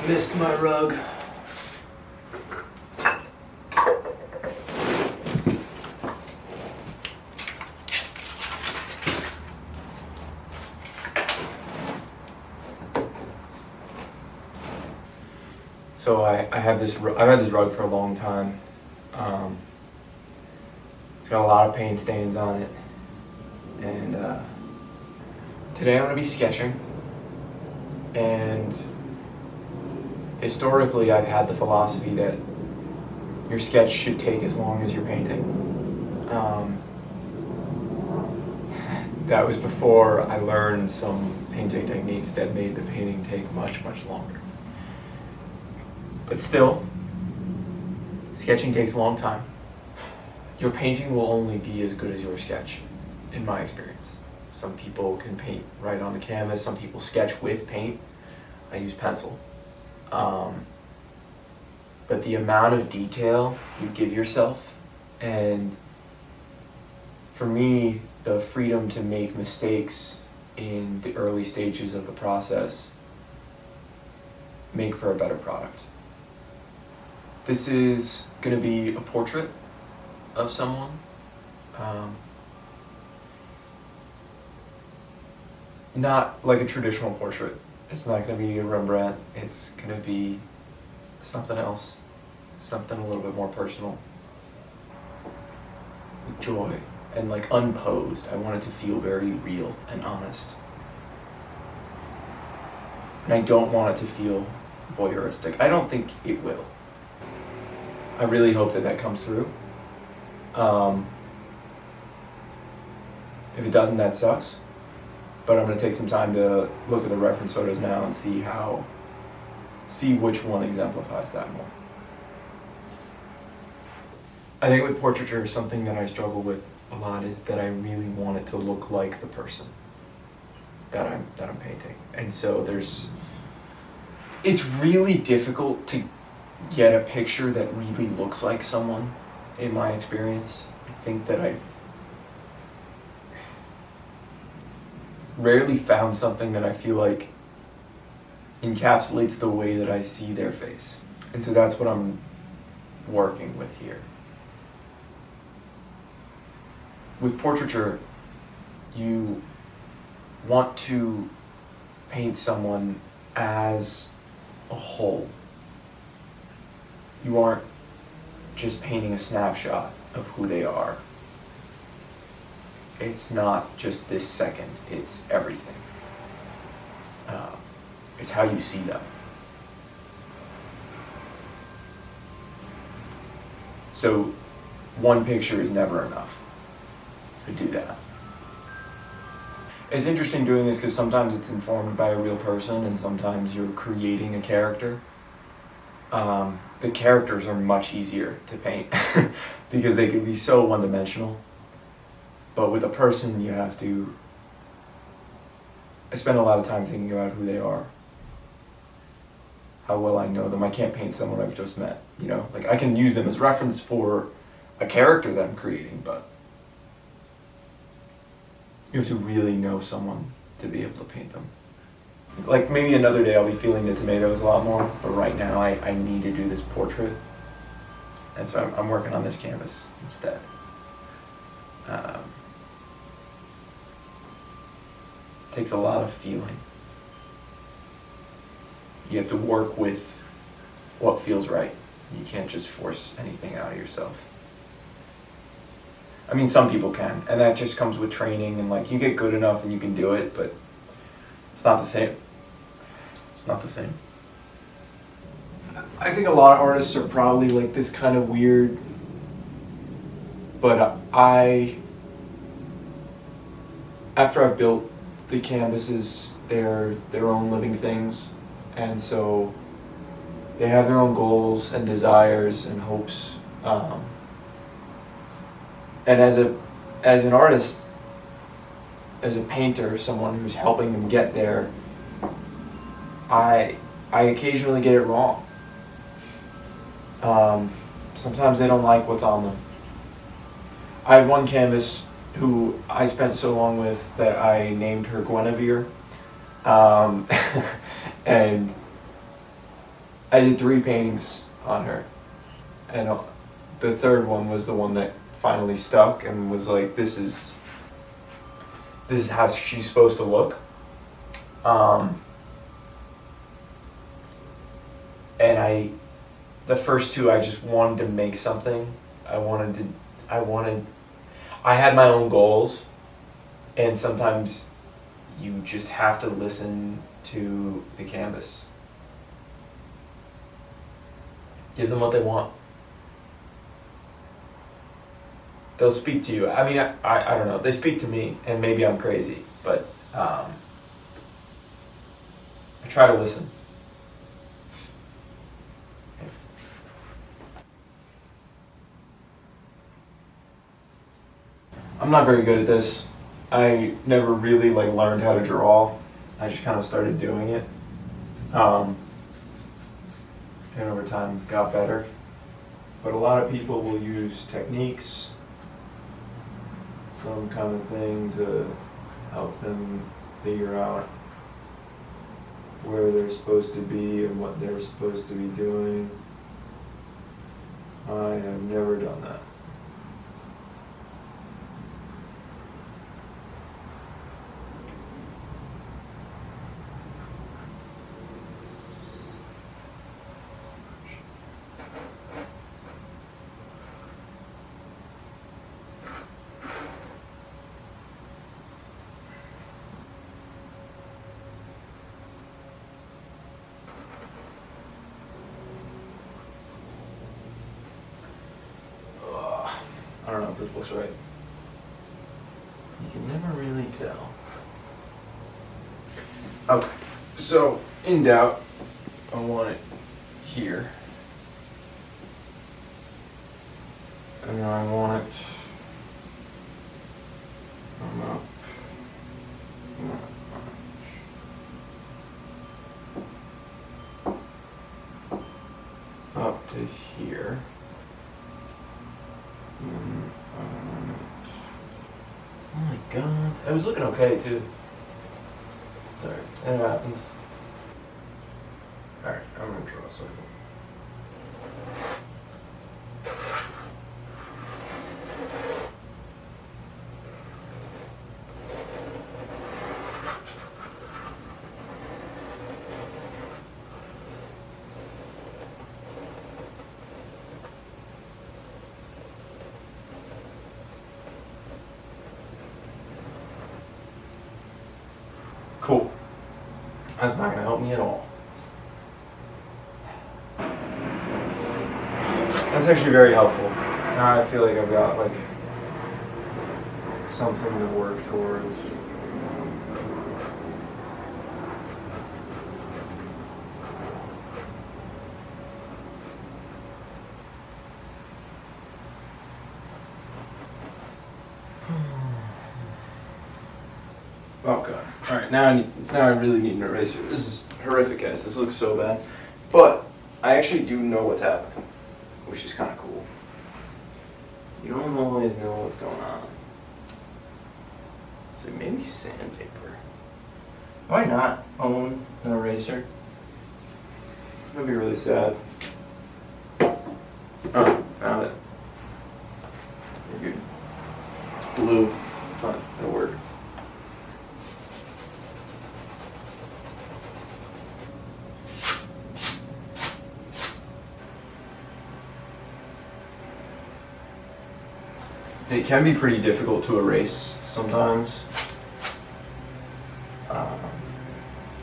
Missed my rug. So I've had this rug for a long time. It's got a lot of paint stains on it, and today I'm going to be sketching. And historically, I've had the philosophy that your sketch should take as long as your painting. That was before I learned some painting techniques that made the painting take much, much longer. But still, sketching takes a long time. Your painting will only be as good as your sketch, in my experience. Some people can paint right on the canvas, some people sketch with paint. I use pencil. But the amount of detail you give yourself, and for me, the freedom to make mistakes in the early stages of the process make for a better product. This is going to be a portrait of someone. Not like a traditional portrait. It's not going to be a Rembrandt. It's going to be something else, something a little bit more personal, with joy and like unposed. I want it to feel very real and honest. And I don't want it to feel voyeuristic. I don't think it will. I really hope that comes through. If it doesn't, that sucks. But I'm going to take some time to look at the reference photos now and see which one exemplifies that more. I think with portraiture, something that I struggle with a lot is that I really want it to look like the person that I'm painting. And so it's really difficult to get a picture that really looks like someone, in my experience. I think that I've rarely found something that I feel like encapsulates the way that I see their face. And so that's what I'm working with here. With portraiture, you want to paint someone as a whole. You aren't just painting a snapshot of who they are. It's not just this second, it's everything. It's how you see them. So one picture is never enough to do that. It's interesting doing this because sometimes it's informed by a real person and sometimes you're creating a character. The characters are much easier to paint because they can be so one-dimensional. But with a person, I spend a lot of time thinking about who they are, how well I know them. I can't paint someone I've just met, Like I can use them as reference for a character that I'm creating, but you have to really know someone to be able to paint them. Like maybe another day I'll be feeling the tomatoes a lot more, but right now I need to do this portrait, and so I'm working on this canvas instead. Takes a lot of feeling. You have to work with what feels right. You can't just force anything out of yourself. I mean, some people can, and that just comes with training, and like you get good enough and you can do it, but it's not the same. It's not the same. I think a lot of artists are probably like this kind of weird, but after I built the canvases, they're their own living things, and so they have their own goals and desires and hopes. And as an artist, as a painter, someone who's helping them get there, I occasionally get it wrong. Sometimes they don't like what's on them. I had one canvas who I spent so long with that I named her Guinevere. And I did 3 paintings on her, and the third one was the one that finally stuck and was like, this is how she's supposed to look. And the first 2, I just wanted to make something. I had my own goals, and sometimes you just have to listen to the canvas. Give them what they want. They'll speak to you. I mean, I don't know. They speak to me, and maybe I'm crazy, but I try to listen. I'm not very good at this. I never really learned how to draw. I just kind of started doing it, and over time got better. But a lot of people will use techniques, some kind of thing to help them figure out where they're supposed to be and what they're supposed to be doing. I have never done that. I don't know if this looks right. You can never really tell. Okay, so in doubt, I want it here. And then I want it up. Up to here. Oh my god. It was looking okay too. Sorry, it happens. Alright, I'm gonna draw a circle. Cool. That's not going to help me at all. That's actually very helpful. Now I feel like I've got something to work towards. Oh god. Alright, now I really need an eraser. This is horrific, guys. This looks so bad. But I actually do know what's happening, which is kind of cool. You don't always know what's going on. So maybe sandpaper. Why not own an eraser? That'd be really sad. Oh, found it. You're good. It's blue, but it'll work. It can be pretty difficult to erase sometimes.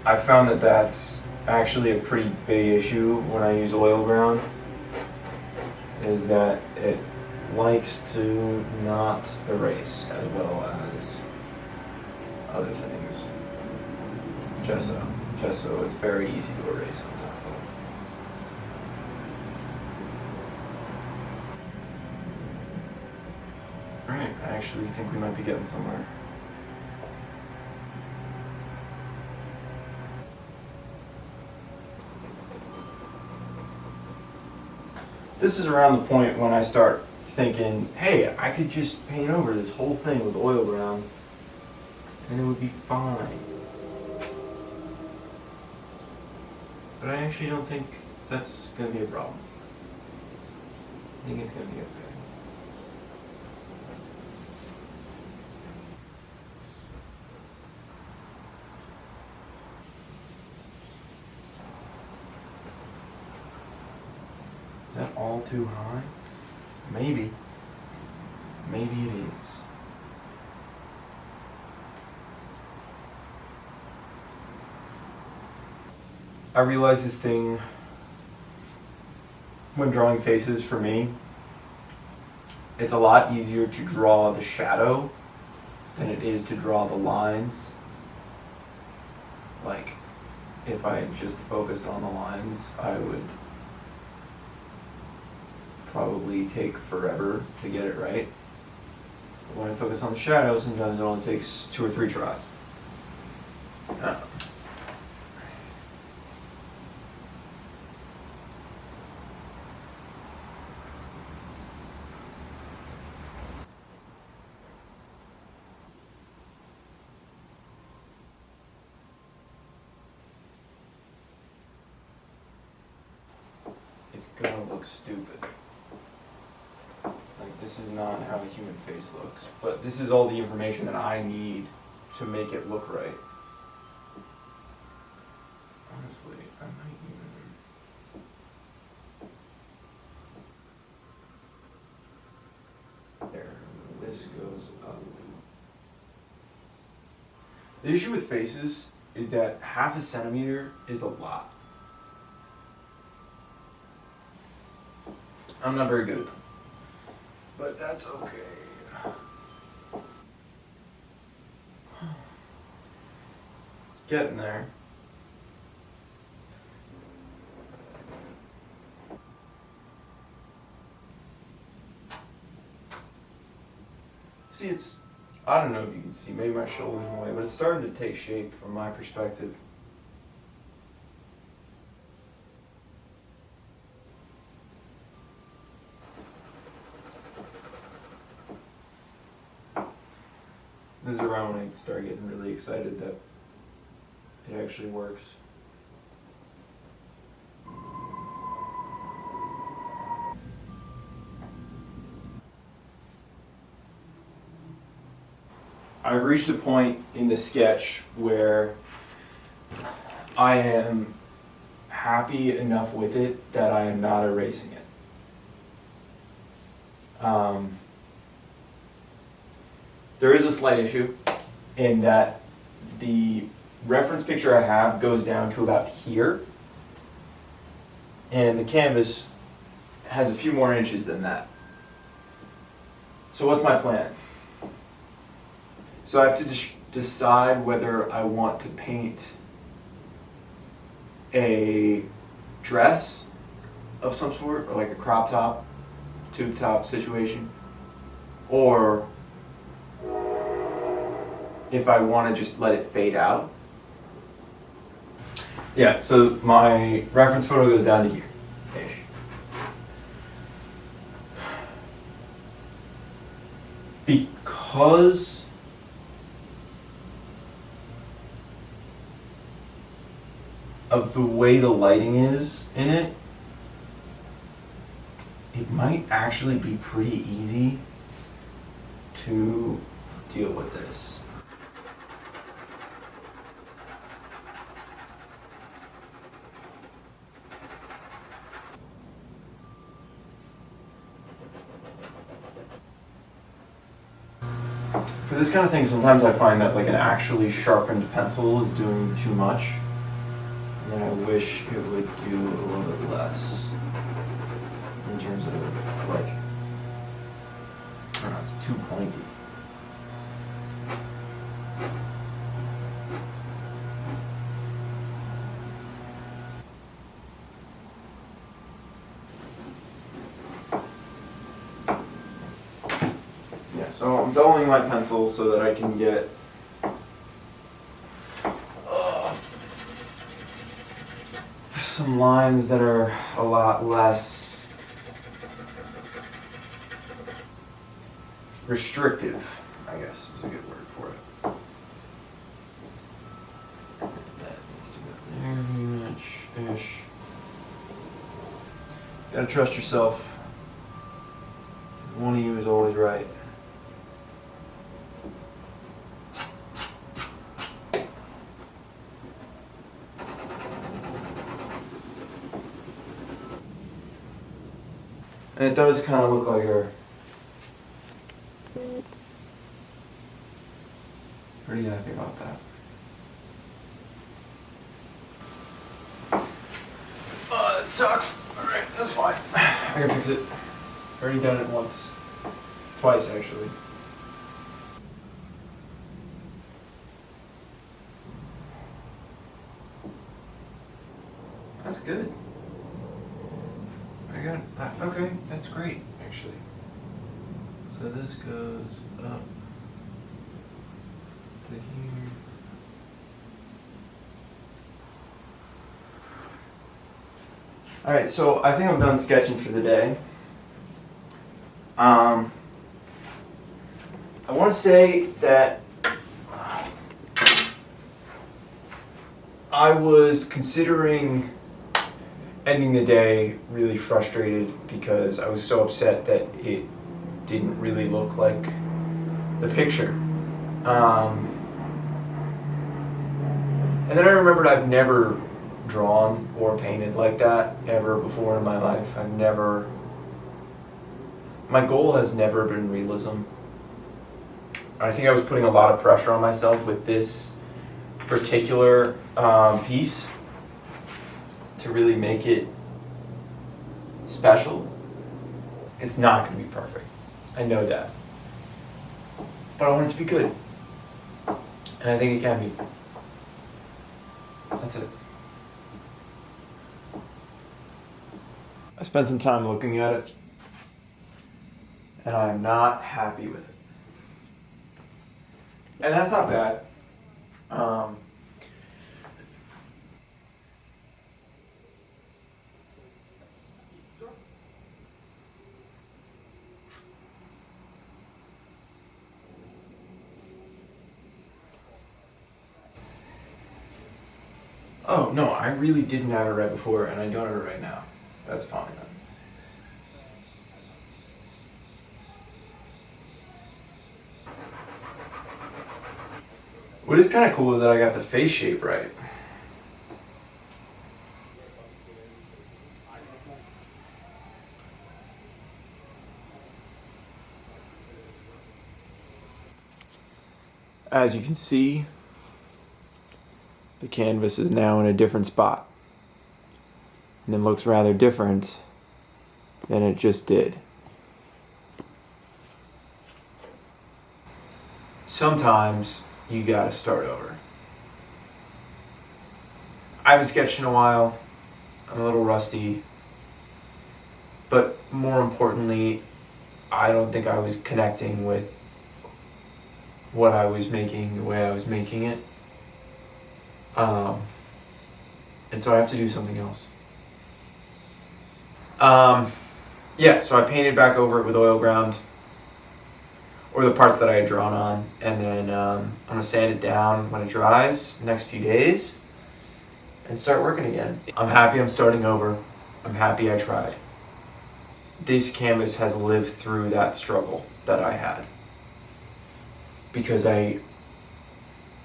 I found that that's actually a pretty big issue when I use oil ground, is that it likes to not erase as well as other things. Gesso, it's very easy to erase on top of. Alright, I actually think we might be getting somewhere. This is around the point when I start thinking, hey, I could just paint over this whole thing with oil ground and it would be fine. But I actually don't think that's gonna be a problem. I think it's gonna be okay. Is that all too high? Maybe. Maybe it is. I realize this thing when drawing faces for me, it's a lot easier to draw the shadow than it is to draw the lines. Like, if I just focused on the lines, I would probably take forever to get it right. But when I focus on the shadow, sometimes it only takes 2 or 3 tries. It's gonna look stupid. Like, this is not how a human face looks. But this is all the information that I need to make it look right. Honestly, I might even... There. This goes up. The issue with faces is that 1/2 centimeter is a lot. I'm not very good at them, but that's okay. It's getting there. See, I don't know if you can see, maybe my shoulder's in the way, but it's starting to take shape from my perspective. This is around when I start getting really excited that it actually works. I've reached a point in the sketch where I am happy enough with it that I am not erasing it. There is a slight issue in that the reference picture I have goes down to about here, and the canvas has a few more inches than that. So what's my plan? So I have to decide whether I want to paint a dress of some sort, or like a crop top, tube top situation, or if I want to just let it fade out. Yeah, so my reference photo goes down to here-ish. Because of the way the lighting is in it, it might actually be pretty easy to deal with this. For this kind of thing, sometimes I find that like an actually sharpened pencil is doing too much, and I wish it would do a little bit less in terms of like, I don't know, it's too pointy. So I'm dulling my pencil so that I can get some lines that are a lot less restrictive, I guess is a good word for it. That needs to go there, much-ish. Gotta trust yourself. One of you is always right. And it does kind of look like her. Pretty happy about that. Oh, that sucks. Alright, that's fine. I can fix it. Already done it once. Twice, actually. That's good. I got it. Okay, that's great, actually. So this goes up to here. Alright, so I think I'm done sketching for the day. I want to say that I was considering ending the day really frustrated because I was so upset that it didn't really look like the picture. And then I remembered I've never drawn or painted like that ever before in my life. My goal has never been realism. I think I was putting a lot of pressure on myself with this particular piece to really make it special. It's not going to be perfect. I know that. But I want it to be good. And I think it can be. That's it. I spent some time looking at it, and I am not happy with it. And that's not bad. Oh, no, I really didn't have it right before, and I don't have it right now. That's fine. What is kind of cool is that I got the face shape right. As you can see, the canvas is now in a different spot. And it looks rather different than it just did. Sometimes you gotta start over. I haven't sketched in a while. I'm a little rusty. But more importantly, I don't think I was connecting with what I was making the way I was making it. And so I have to do something else. Yeah, so I painted back over it with oil ground, or the parts that I had drawn on, and then I'm gonna sand it down when it dries the next few days and start working again. I'm happy I'm starting over. I'm happy I tried. This canvas has lived through that struggle that I had. Because I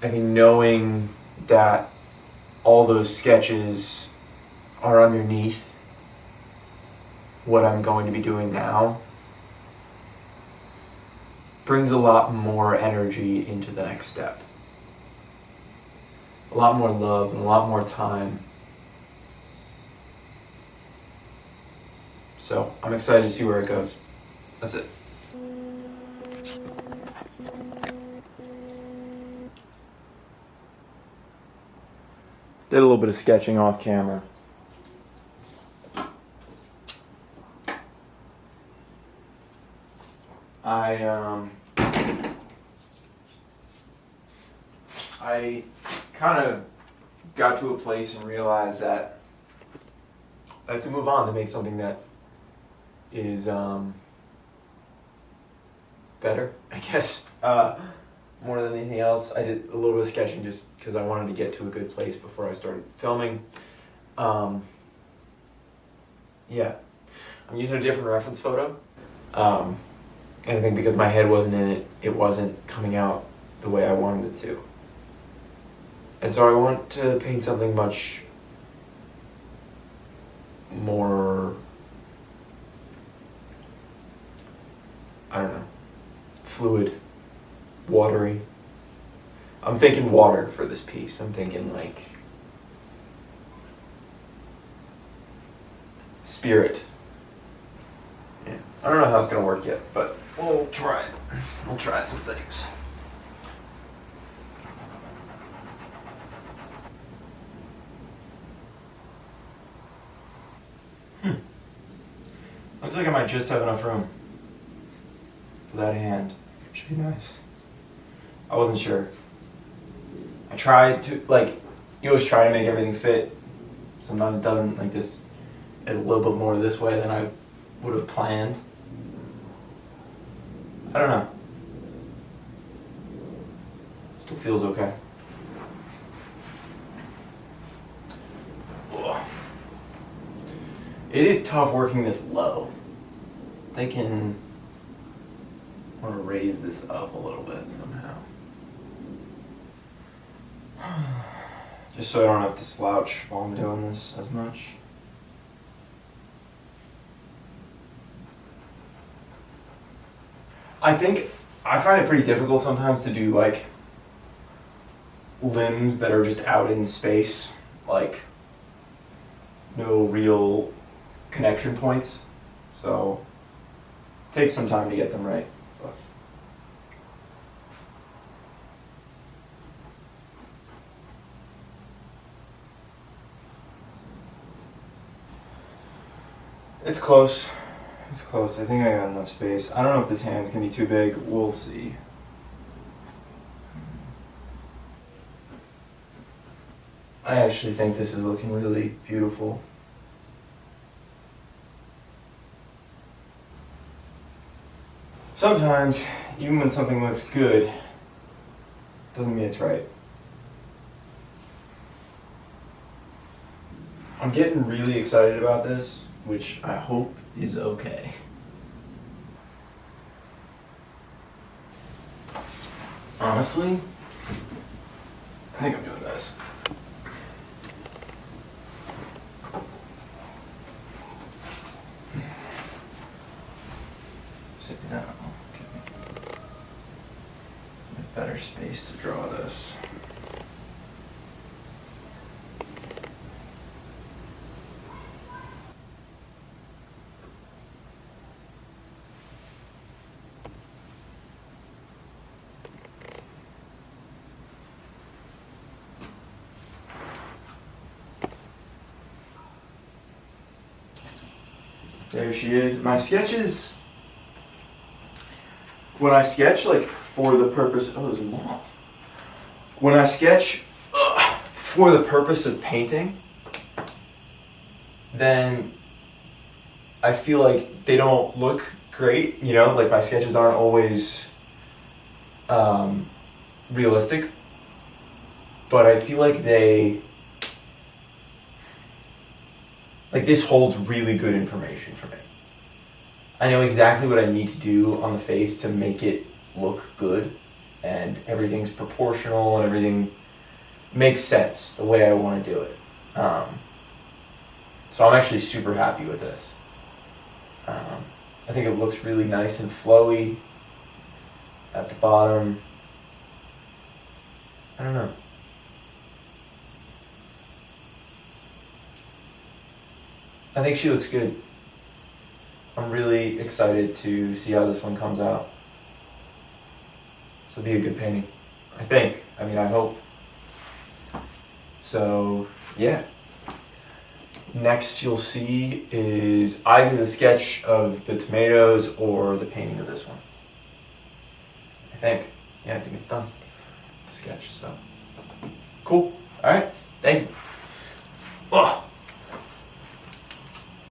think knowing that all those sketches are underneath what I'm going to be doing now brings a lot more energy into the next step. A lot more love and a lot more time. So I'm excited to see where it goes. That's it. Did a little bit of sketching off camera. I kind of got to a place and realized that I have to move on to make something that is better, I guess. More than anything else, I did a little bit of sketching just because I wanted to get to a good place before I started filming. Yeah. I'm using a different reference photo. And I think because my head wasn't in it, it wasn't coming out the way I wanted it to. And so I want to paint something much more, I don't know, fluid, watery. I'm thinking water for this piece. I'm thinking like spirit. Yeah. I don't know how it's gonna work yet, but we'll try it. We'll try some things. Looks like I might just have enough room for that hand. Should be nice. I wasn't sure. I tried to, like, you always try to make everything fit. Sometimes it doesn't, like this, a little bit more this way than I would have planned. I don't know. Still feels okay. Ugh. It is tough working this low. Thinking I want to raise this up a little bit somehow. Just so I don't have to slouch while I'm doing this as much. I find it pretty difficult sometimes to do like limbs that are just out in space, like no real connection points. So it takes some time to get them right. But. It's close. It's close. I think I got enough space. I don't know if this hand's gonna be too big. We'll see. I actually think this is looking really beautiful. Sometimes, even when something looks good, doesn't mean it's right. I'm getting really excited about this, which I hope is okay. Honestly, I think I'm doing this. Sit down. Okay. Make better space to draw this. There she is. My sketches, when I sketch, like, for the purpose, oh, there's a moth. When I sketch for the purpose of painting, then I feel like they don't look great, you know, like my sketches aren't always realistic, but I feel like this holds really good information for me. I know exactly what I need to do on the face to make it look good, and everything's proportional and everything makes sense the way I want to do it. So I'm actually super happy with this. I think it looks really nice and flowy at the bottom. I don't know. I think she looks good. I'm really excited to see how this one comes out. This will be a good painting. I think. I mean, I hope. So, yeah. Next you'll see is either the sketch of the tomatoes or the painting of this one. I think. Yeah, I think it's done. The sketch, so. Cool. Alright.